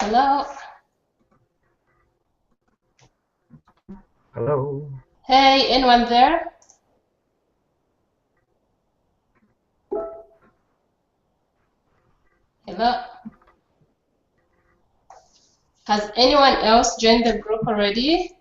Hello. Hello. Hey, anyone there? Hello. Has anyone else joined the group already?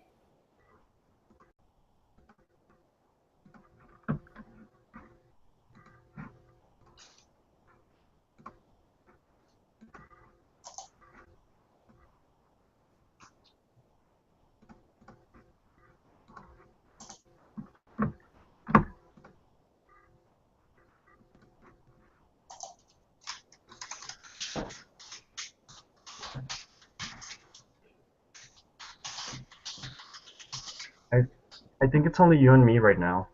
I I think it's only you and me right now.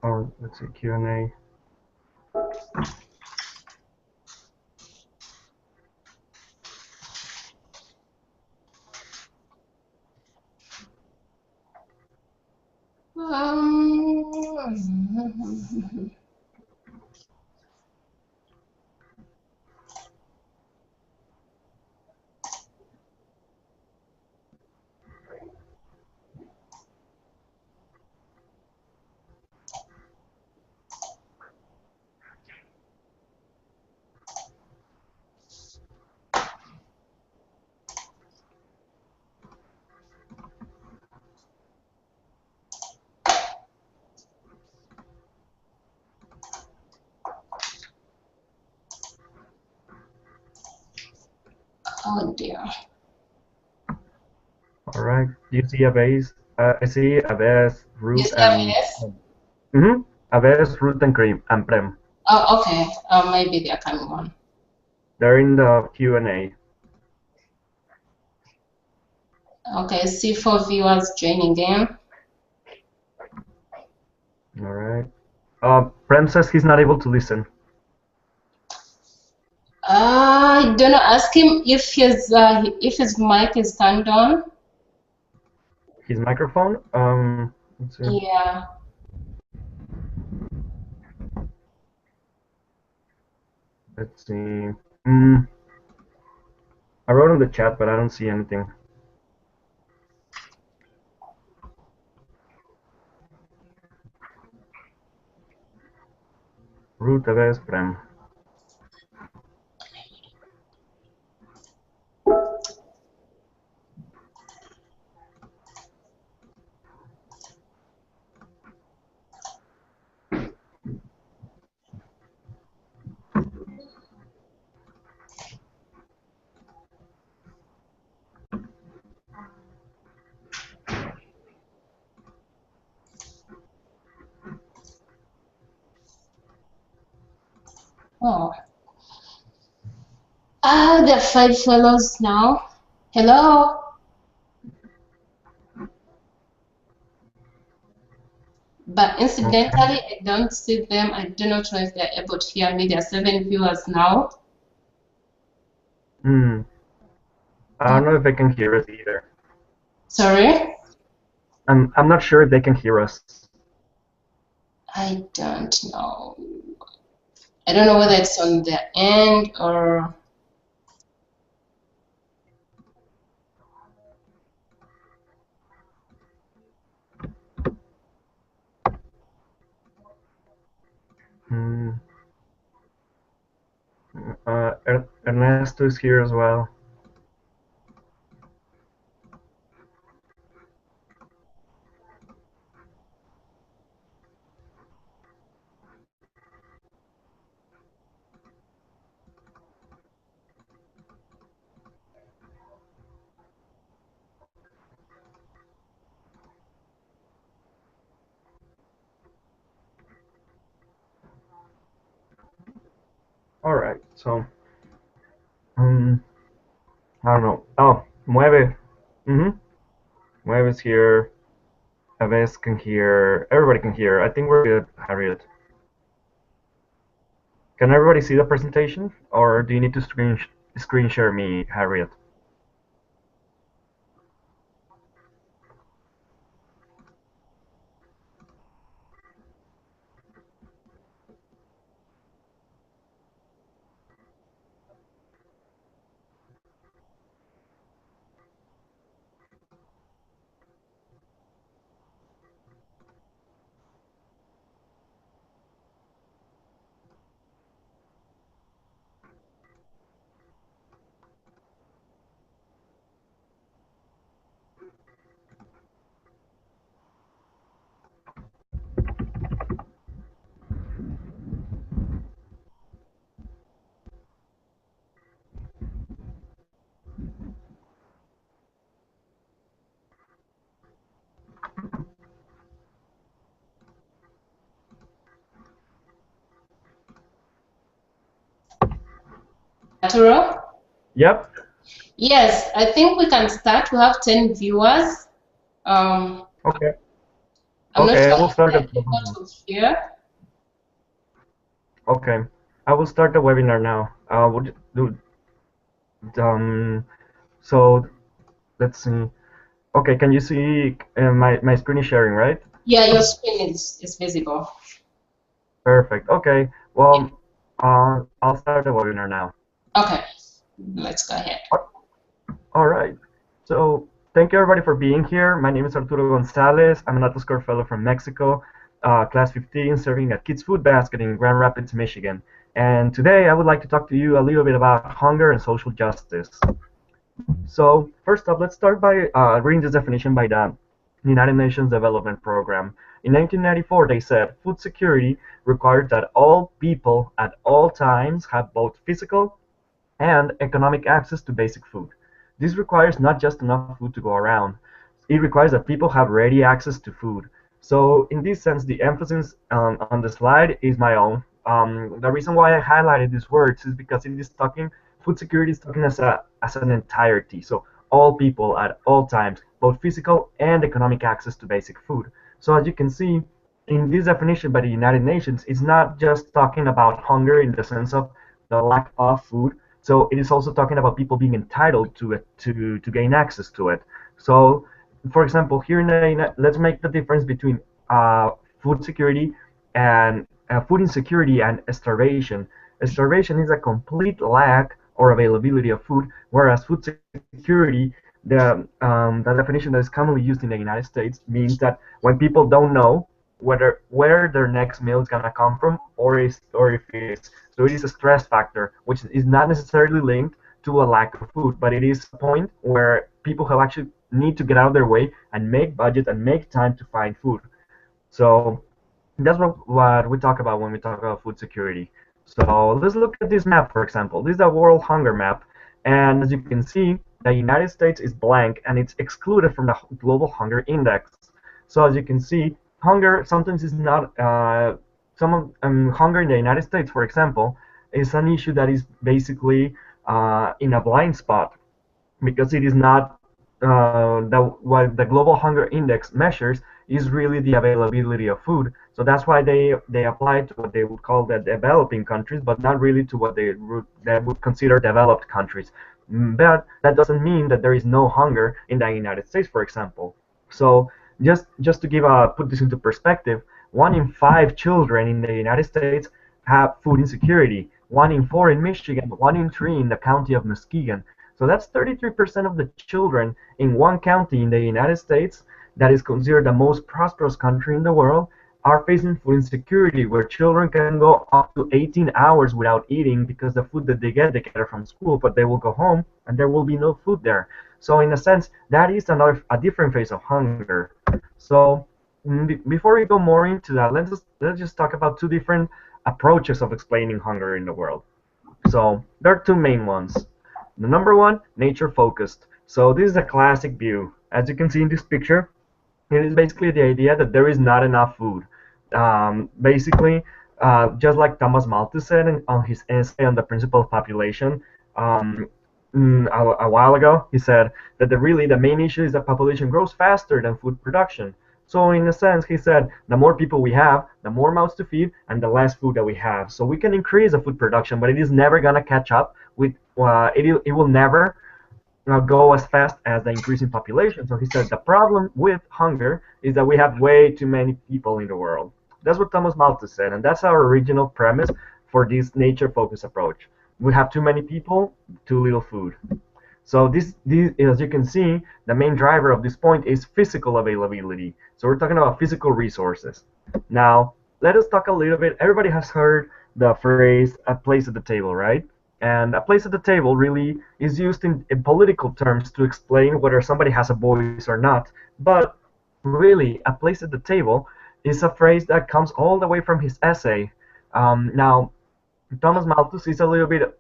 Oh, let's see, Q&A. Um, oh dear. All right. Do you see a base? I see a base, You root, see and yes? a base, root, and cream, and prem. Oh, okay. Maybe they're coming on. They're in the Q&A. Okay, see four viewers joining in. All right. Prem says he's not able to listen. I don't know. Ask him if his mic is turned on. His microphone. Let's see. Yeah. Let's see. Mm, I wrote in the chat, but I don't see anything. Root, a base, prem. Oh. Ah, there are five fellows now. Hello. But Okay. incidentally, I don't see them. I do not know if they're able to hear me. There are seven viewers now. Hmm. I don't know if they can hear us either. Sorry? I'm not sure if they can hear us. I don't know. I don't know whether it's on their end or. Hmm. Ernesto is here as well. All right. So, um, I don't know. Oh, Mueve. Mm-hmm. Mueve's here. Aves can hear. Everybody can hear. I think we're good, Harriet. Can everybody see the presentation, or do you need to screen share me, Harriet? Arturo? Yep. Yes, I think we can start. We have 10 viewers. Um, Okay. I'm not Okay, I sure will if start they're the webinar. able to hear. Okay, I will start the webinar now. We'll do so let's see. Okay, can you see my screen is sharing, right? Yeah, your screen is visible. Perfect. Okay. Well, I'll start the webinar now. Okay, let's go ahead. All right. So thank you everybody for being here. My name is Arturo Gonzalez. I'm an Atlas Core Fellow from Mexico, class 15, serving at Kids Food Basket in Grand Rapids, Michigan. And today I would like to talk to you a little bit about hunger and social justice. So first up, let's start by reading this definition by the United Nations Development Program. In 1994, they said food security required that all people at all times have both physical and economic access to basic food. This requires not just enough food to go around, it requires that people have ready access to food. So, in this sense, the emphasis on the slide is my own. The reason why I highlighted these words is because it is talking, food security is talking as an entirety. So, all people at all times, both physical and economic access to basic food. So, as you can see, in this definition by the United Nations, it's not just talking about hunger in the sense of the lack of food, so it is also talking about people being entitled to it to gain access to it. So, for example, here in the let's make the difference between food security and food insecurity and starvation. Starvation is a complete lack or availability of food, whereas food security, the definition that is commonly used in the United States, means that when people don't know where their next meal is gonna come from, or if it is. So it is a stress factor, which is not necessarily linked to a lack of food, but it is a point where people have actually need to get out of their way and make budget and make time to find food. So that's what we talk about when we talk about food security. So let's look at this map, for example. This is the World Hunger Map, and as you can see, the United States is blank and it's excluded from the Global Hunger Index. So as you can see, hunger sometimes is not some of hunger in the United States, for example, is an issue that is basically in a blind spot because it is not what the global hunger index measures is really the availability of food. So that's why they apply to what they would call the developing countries, but not really to what they would consider developed countries. But that doesn't mean that there is no hunger in the United States, for example. So just to give put this into perspective, 1 in 5 children in the United States have food insecurity. 1 in 4 in Michigan, 1 in 3 in the county of Muskegon. So that's 33% of the children in one county in the United States that is considered the most prosperous country in the world are facing food insecurity, where children can go up to 18 hours without eating because the food that they get it from school, but they will go home and there will be no food there. So in a sense, that is a different phase of hunger. So before we go more into that, let's just talk about two different approaches of explaining hunger in the world. So there are two main ones. The number one, nature focused. So this is a classic view. As you can see in this picture, it is basically the idea that there is not enough food. Basically, just like Thomas Malthus said on his essay on the principle of population a while ago, he said that really the main issue is that population grows faster than food production. So in a sense, he said the more people we have, the more mouths to feed, and the less food that we have. So we can increase the food production, but it is never gonna catch up with. It will never go as fast as the increase in population. So he said the problem with hunger is that we have way too many people in the world. That's what Thomas Malthus said, and that's our original premise for this nature-focused approach. We have too many people, too little food. So this, as you can see, the main driver of this point is physical availability. So we're talking about physical resources. Now, let us talk a little bit. Everybody has heard the phrase "a place at the table," right? And a place at the table really is used in political terms to explain whether somebody has a voice or not. But really, a place at the table is a phrase that comes all the way from his essay. Now, Thomas Malthus is a little bit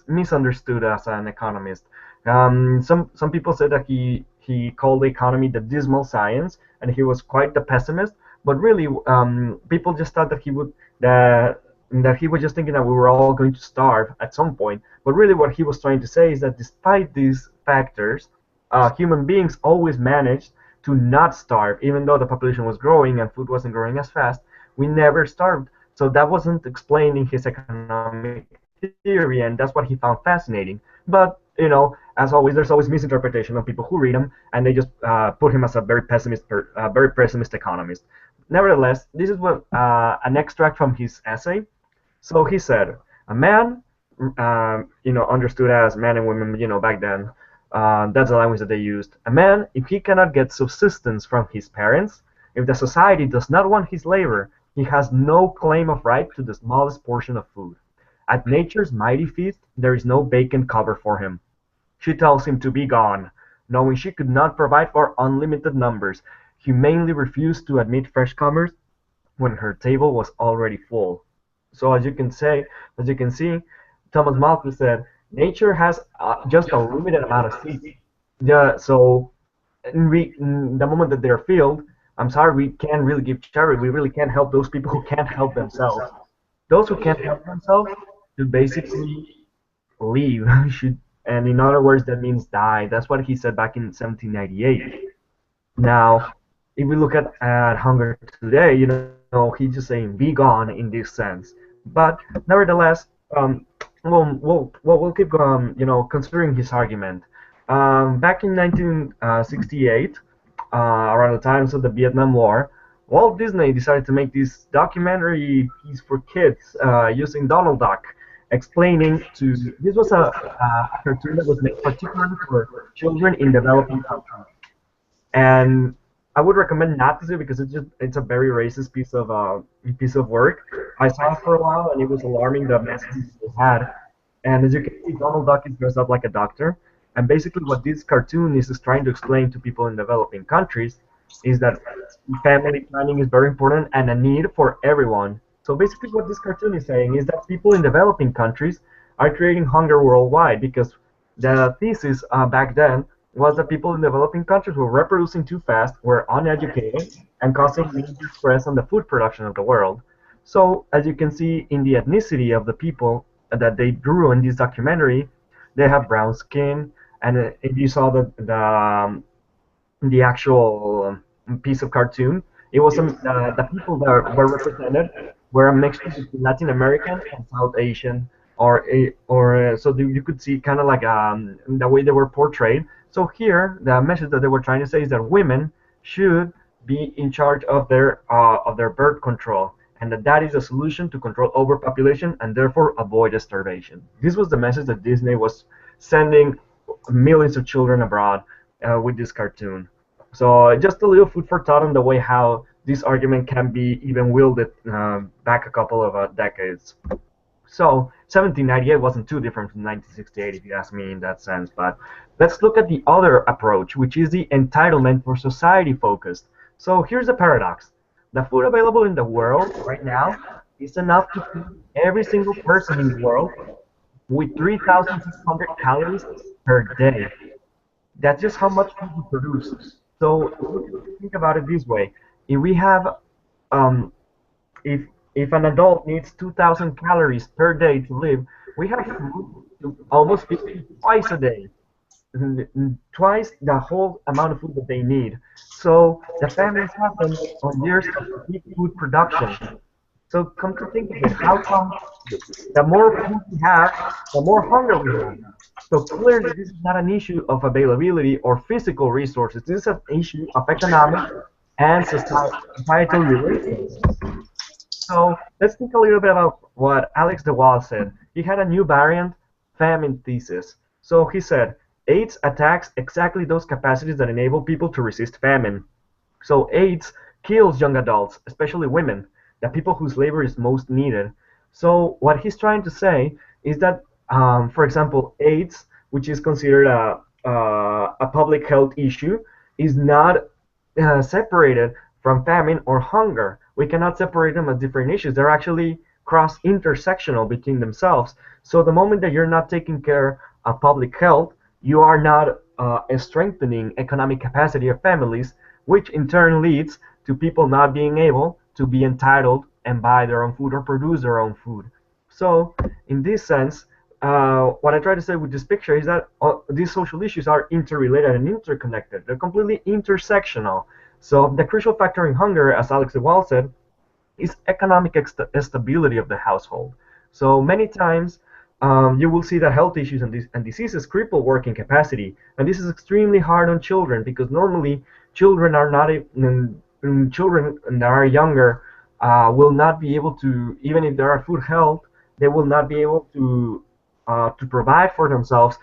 misunderstood as an economist. Some people say that he called the economy the dismal science, and he was quite the pessimist. But really, people just thought that he would that and that he was just thinking that we were all going to starve at some point. But really, what he was trying to say is that despite these factors, human beings always managed to not starve, even though the population was growing and food wasn't growing as fast. We never starved. So that wasn't explaining his economic theory, and that's what he found fascinating. But as always, there's always misinterpretation of people who read him, and they just put him as a very pessimist economist. Nevertheless, this is what an extract from his essay. So he said, a man, understood as man and women, back then, that's the language that they used. A man, if he cannot get subsistence from his parents, if the society does not want his labor, he has no claim of right to the smallest portion of food. At nature's mighty feast, there is no vacant cover for him. She tells him to be gone, knowing she could not provide for unlimited numbers. Humanely refused to admit fresh comers when her table was already full. So as you can see, Thomas Malthus said, nature has just a limited amount of seeds. Yeah, so in the moment that they're filled, I'm sorry, we can't really give charity. We really can't help those people who can't help themselves. Those who can't help themselves should basically leave. should, and in other words, that means die. That's what he said back in 1798. Now, if we look at hunger today, he's just saying be gone in this sense. But nevertheless, we'll keep considering his argument. Back in 1968, around the times of the Vietnam War, Walt Disney decided to make this documentary piece for kids using Donald Duck, explaining to this was a cartoon that was made particularly for children in developing countries. And I would recommend not to see it because it's a very racist piece of work. I saw it for a while and it was alarming the messages it had. And as you can see, Donald Duck is dressed up like a doctor. And basically, what this cartoon is trying to explain to people in developing countries is that family planning is very important and a need for everyone. So basically, what this cartoon is saying is that people in developing countries are creating hunger worldwide because the thesis back then was that people in developing countries were reproducing too fast, were uneducated, and causing major stress on the food production of the world. So, as you can see in the ethnicity of the people that they drew in this documentary, they have brown skin, and if you saw the actual piece of cartoon, it was the people that were represented were a mixture between Latin American and South Asian, so you could see kind of like the way they were portrayed. So here, the message that they were trying to say is that women should be in charge of their birth control, and that is a solution to control overpopulation and therefore avoid starvation. This was the message that Disney was sending millions of children abroad with this cartoon. So just a little food for thought on the way how this argument can be even wielded back a couple of decades. So 1798 wasn't too different from 1968, if you ask me in that sense. But let's look at the other approach, which is the entitlement for society focused. So here's the paradox. The food available in the world right now is enough to feed every single person in the world with 3,600 calories per day. That's just how much food we produce. So think about it this way: if we have, if an adult needs 2,000 calories per day to live, we have food to almost feed twice a day, twice the whole amount of food that they need. So the families have them on years of peak food production. So come to think of it, how come the more food we have, the more hunger we have? So clearly, this is not an issue of availability or physical resources. This is an issue of economic and societal relations. So let's think a little bit about what Alex de Waal said. He had a new variant, famine thesis. So he said, AIDS attacks exactly those capacities that enable people to resist famine. So AIDS kills young adults, especially women, the people whose labor is most needed. So what he's trying to say is that, for example, AIDS, which is considered a public health issue, is not separated from famine or hunger. We cannot separate them as different issues. They're actually cross-intersectional between themselves. So the moment that you're not taking care of public health, you are not strengthening economic capacity of families, which in turn leads to people not being able to be entitled and buy their own food or produce their own food. So, in this sense, what I try to say with this picture is that these social issues are interrelated and interconnected. They're completely intersectional. So, the crucial factor in hunger, as Alex de Waal said, is economic stability of the household. So many times you will see that health issues and diseases cripple working capacity, and this is extremely hard on children because normally children are not children that are younger will not be able to, even if there are food health, they will not be able to provide for themselves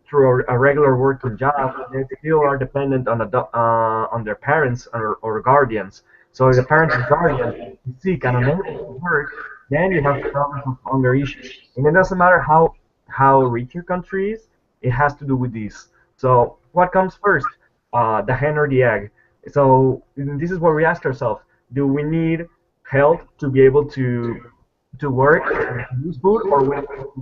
through a regular working job. They still are dependent on their parents or guardians. So if the parents or guardian is sick and unable to work, then you have problems of hunger issues. And it doesn't matter how rich your country is, it has to do with this. So what comes first, the hen or the egg? So this is what we ask ourselves: do we need health to be able to work and produce food, or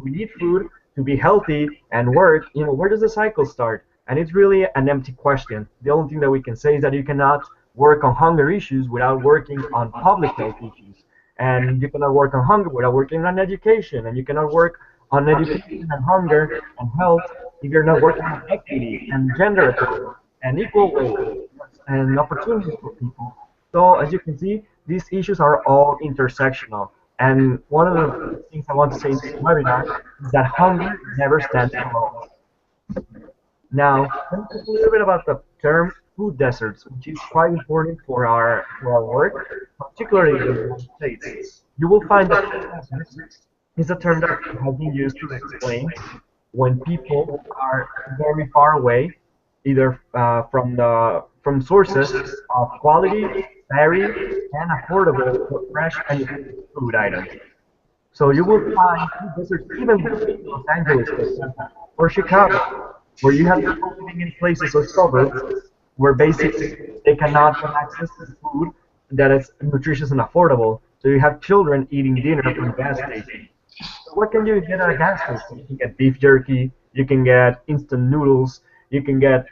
we need food to be healthy and work? Where does the cycle start? And it's really an empty question. The only thing that we can say is that you cannot work on hunger issues without working on public health issues. And you cannot work on hunger without working on education. And you cannot work on education and hunger and health if you're not working on equity and gender equality and equal wages and opportunities for people. So as you can see, these issues are all intersectional. And one of the things I want to say in this webinar is that hunger never stands alone. Now, let me talk a little bit about the term food deserts, which is quite important for our work, particularly in the United States. You will find that food deserts is a term that has been used to explain when people are very far away, either from sources of quality, varied, and affordable for fresh and food items. So you will find food deserts even within Los Angeles, for example, or Chicago, where you have people living in places or suburbs where basically they cannot get access to food that is nutritious and affordable. So you have children eating dinner from a gas station. So what can you get at a gas station? You can get beef jerky, you can get instant noodles, you can get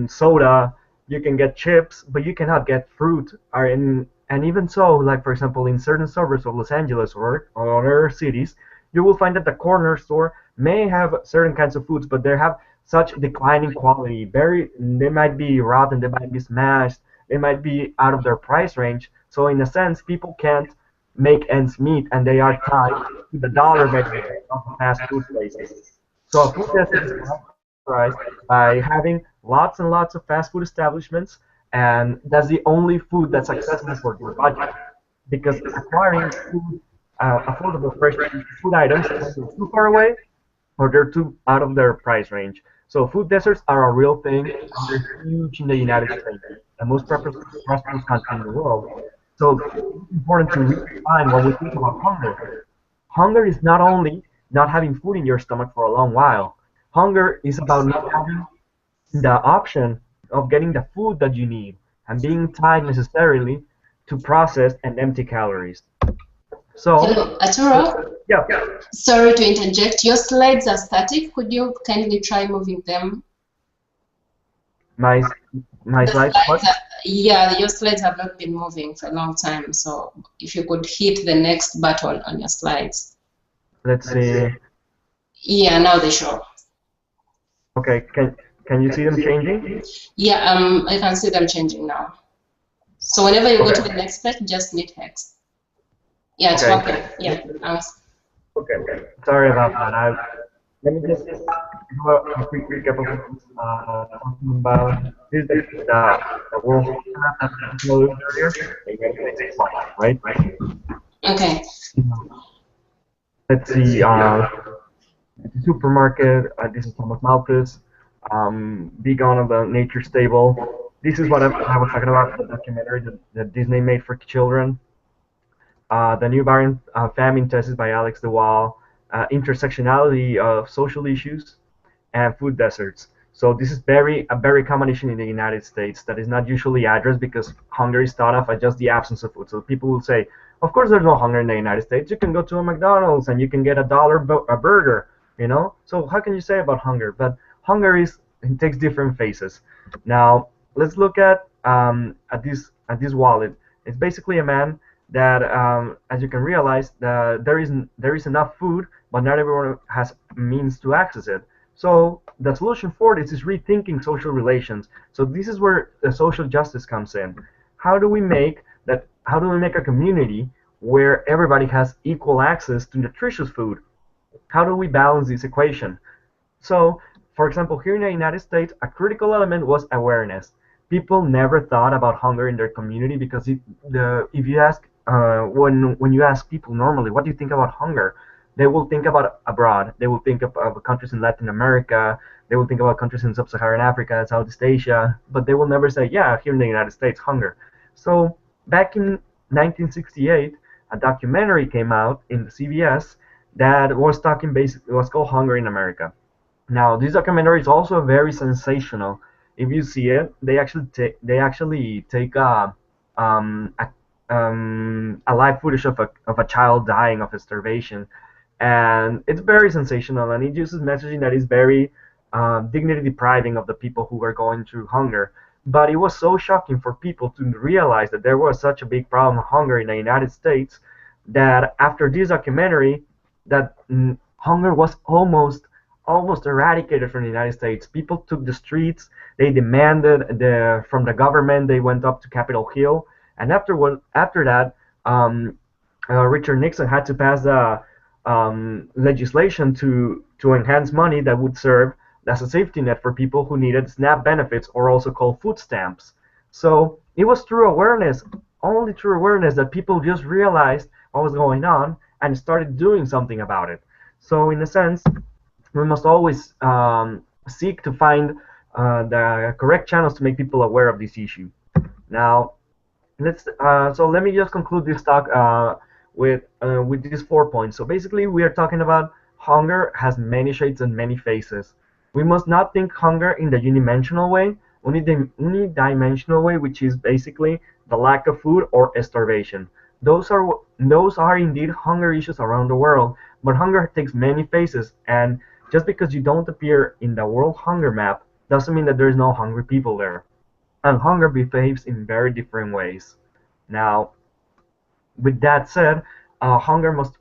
soda, you can get chips, but you cannot get fruit. And even so, like for example, in certain suburbs of Los Angeles or other cities, you will find that the corner store may have certain kinds of foods, but they have such declining quality. They might be rotten, they might be smashed, they might be out of their price range. So in a sense, people can't make ends meet, and they are tied to the dollar value of fast food places. So a food desert is characterized by having lots and lots of fast food establishments, and that's the only food that's accessible for your budget. Because acquiring food, affordable fresh food items are too far away, or they're too out of their price range. So food deserts are a real thing, and they're huge in the United States, the most prosperous country in the world. So it's important to redefine when we think about hunger. Hunger is not only not having food in your stomach for a long while. Hunger is about not having the option of getting the food that you need and being tied necessarily to processed and empty calories. So, Hello, Arturo. yeah, Sorry to interject. Your slides are static. Could you kindly try moving them? my my The slides. What? slides are, yeah, your slides have not been moving for a long time. So if you could hit the next button on your slides. Let's see. Yeah, now they show. Okay, can you see them changing? Yeah, I can see them changing now. So whenever you go to Okay. the next page, just hit hex. Yeah, it's Okay. working. Yeah. Okay. Sorry about that. Let me just do a quick recap of what talking about. This is the world map that I uploaded earlier. The United States one, right? Okay. Let's see. The supermarket. This is Thomas Malthus. Big on the nature stable. This is what I was talking about, the documentary that Disney made for children. The New Barren Famine Thesis by Alex de Waal, intersectionality of social issues, and food deserts. So this is a very common issue in the United States that is not usually addressed because hunger is thought of as just the absence of food. So people will say, of course there's no hunger in the United States. You can go to a McDonald's and you can get a burger, So how can you say about hunger? But hunger it takes different phases. Now let's look at this wallet. It's basically a man that, as you can realize, there is enough food, but not everyone has means to access it. So the solution for this is rethinking social relations. So this is where the social justice comes in. How do we make that? How do we make a community where everybody has equal access to nutritious food? How do we balance this equation? So, for example, here in the United States, a critical element was awareness. People never thought about hunger in their community because if you ask when you ask people normally, what do you think about hunger? They will think about abroad. They will think of countries in Latin America. They will think about countries in Sub-Saharan Africa, Southeast Asia, but they will never say, yeah, here in the United States, hunger. So back in 1968, a documentary came out in the CBS that was talking basically, it was called Hunger in America. Now, this documentary is also very sensational. If you see it, they actually take a live footage of a child dying of starvation, and it's very sensational. And it uses messaging that is very dignity depriving of the people who were going through hunger. But it was so shocking for people to realize that there was such a big problem of hunger in the United States that after this documentary, that hunger was almost eradicated from the United States. People took the streets. They demanded from the government. They went up to Capitol Hill, and after that, Richard Nixon had to pass the legislation to enhance money that would serve as a safety net for people who needed SNAP benefits, or also called food stamps. So it was through awareness, only through awareness, that people just realized what was going on and started doing something about it. So in a sense, we must always seek to find the correct channels to make people aware of this issue. Now, let me just conclude this talk with these 4 points. So basically, we are talking about hunger has many shades and many faces. We must not think hunger in the unidimensional way, only the unidimensional way, which is basically the lack of food or starvation. Those are indeed hunger issues around the world, but hunger takes many faces, and just because you don't appear in the world hunger map doesn't mean that there's no hungry people there. And hunger behaves in very different ways. Now, with that said, hunger must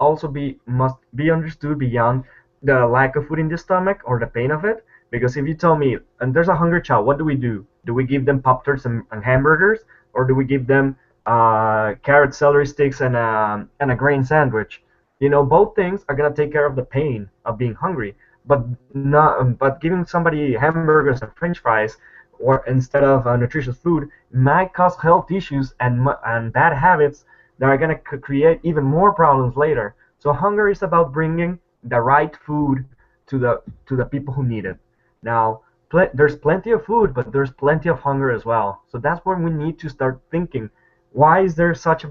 be understood beyond the lack of food in the stomach or the pain of it. Because if you tell me, and there's a hungry child, what do we do? Do we give them Pop Tarts and hamburgers, or do we give them carrot, celery sticks, and a grain sandwich? Both things are gonna take care of the pain of being hungry, but not. But giving somebody hamburgers and French fries, or instead of nutritious food, might cause health issues and bad habits that are going to create even more problems later. So hunger is about bringing the right food to the people who need it. Now, there's plenty of food, but there's plenty of hunger as well. So that's when we need to start thinking, why is there such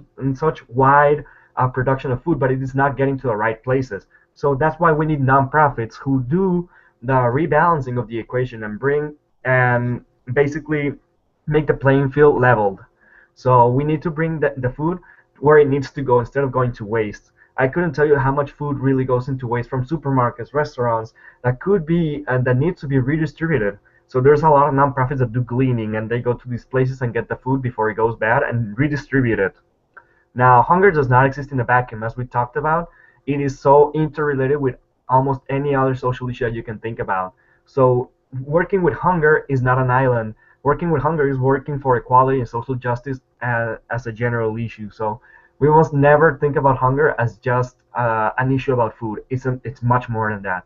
wide production of food, but it is not getting to the right places? So that's why we need nonprofits who do the rebalancing of the equation and bring and basically make the playing field leveled. So we need to bring the food where it needs to go instead of going to waste. I couldn't tell you how much food really goes into waste from supermarkets, restaurants, that could be and that needs to be redistributed. So there's a lot of nonprofits that do gleaning, and they go to these places and get the food before it goes bad and redistribute it. Now, hunger does not exist in a vacuum, as we talked about. It is so interrelated with almost any other social issue that you can think about. So working with hunger is not an island. Working with hunger is working for equality and social justice as a general issue. So we must never think about hunger as just an issue about food. It's much more than that.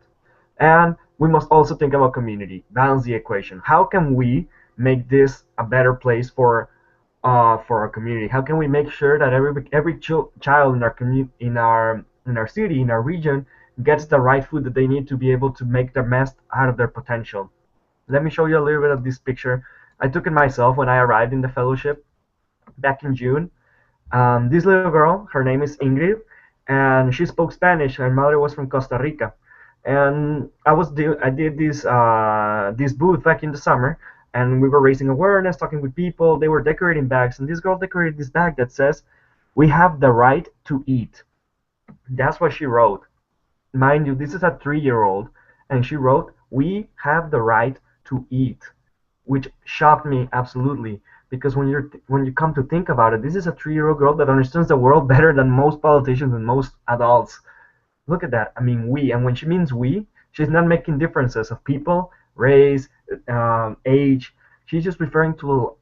And we must also think about community, balance the equation. How can we make this a better place for our community? How can we make sure that every child in our in our city, in our region, gets the right food that they need to be able to make the best out of their potential? Let me show you a little bit of this picture. I took it myself when I arrived in the fellowship back in June. This little girl, her name is Ingrid, and she spoke Spanish. Her mother was from Costa Rica, and I did this booth back in the summer, and we were raising awareness, talking with people. They were decorating bags, and this girl decorated this bag that says, "We have the right to eat." That's what she wrote. Mind you, this is a 3-year-old, and she wrote, "We have the right to eat," which shocked me absolutely. because when you come to think about it, this is a 3-year-old girl that understands the world better than most politicians and most adults. Look at that. I mean, we, and when she means we, she's not making differences of people, race, age. She's just referring to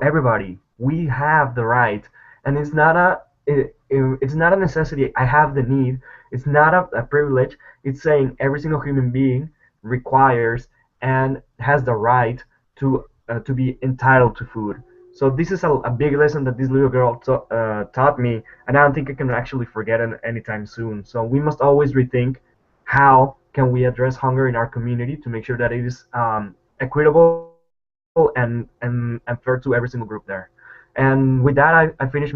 everybody. We have the right, and it's not a necessity. I have the need. It's not a privilege. It's saying every single human being requires and has the right to be entitled to food. So this is a big lesson that this little girl taught me, and I don't think I can actually forget it anytime soon. So we must always rethink how can we address hunger in our community to make sure that it is equitable and fair to every single group there. And with that, I finish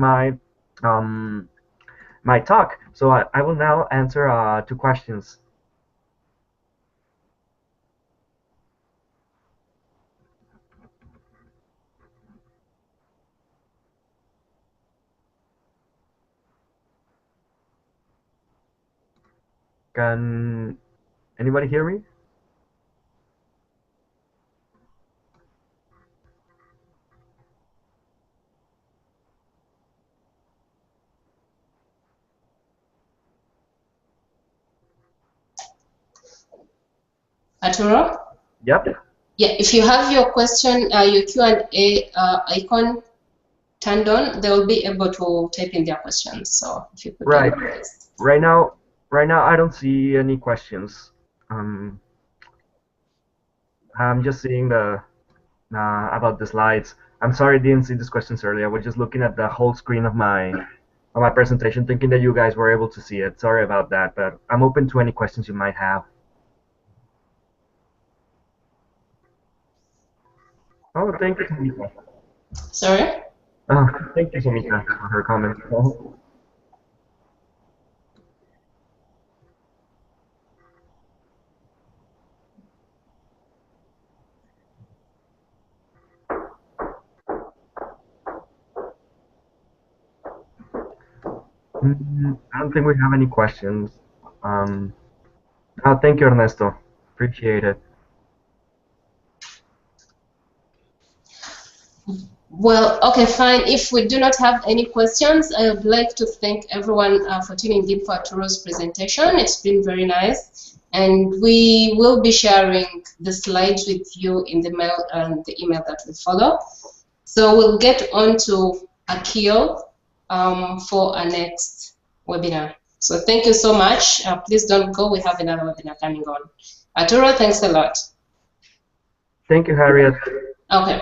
um, my talk. So I will now answer 2 questions. Can anybody hear me? Arturo? Yep. Yeah, if you have your question, your Q&A icon turned on, they will be able to type in their questions. So if you could do Right. that, please. Right now, I don't see any questions. Um, I'm just seeing the about the slides. I'm sorry I didn't see these questions earlier. I was just looking at the whole screen of my presentation, thinking that you guys were able to see it. Sorry about that, but I'm open to any questions you might have. Oh, thank you, Samita. Sorry? Oh, thank you, Samita, for her comment. I don't think we have any questions. Um, thank you, Ernesto. Appreciate it. Well, okay, fine. If we do not have any questions, I would like to thank everyone for tuning in for Arturo's presentation. It's been very nice. And we will be sharing the slides with you in the mail and the email that will follow. So we'll get on to Akil for our next webinar. So thank you so much. Please don't go. We have another webinar coming on. Arturo, thanks a lot. Thank you, Harriet. Okay.